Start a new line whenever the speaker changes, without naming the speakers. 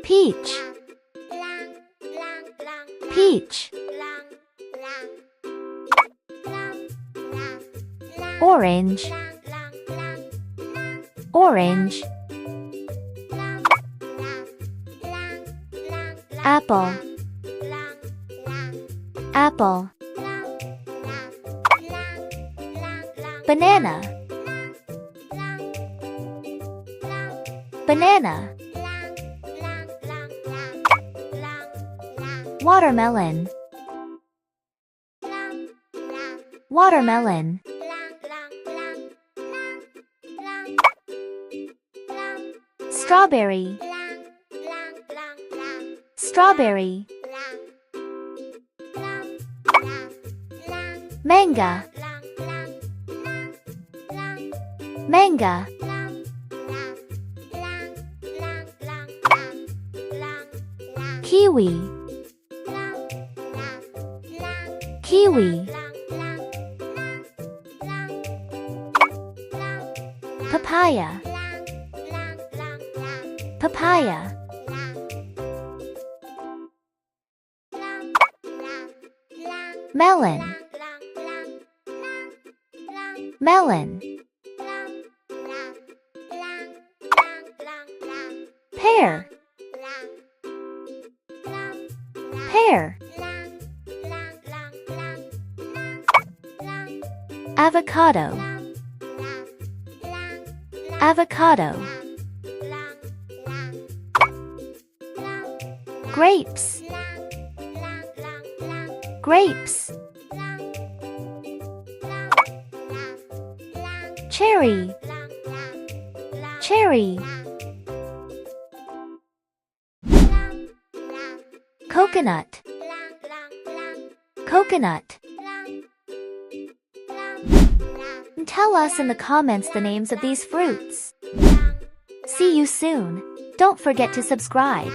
Peach. Peach. Orange. Orange. Apple. Apple. Banana. Banana. Watermelon. Watermelon. Strawberry. Strawberry. Manga. Manga. Kiwi. Kiwi. Papaya. Papaya. Melon. Melon. Pear. Pear. Avocado. Avocado. Grapes. Grapes. Cherry. Cherry. Coconut. Coconut. Tell us in the comments the names of these fruits. See you soon. Don't forget to subscribe.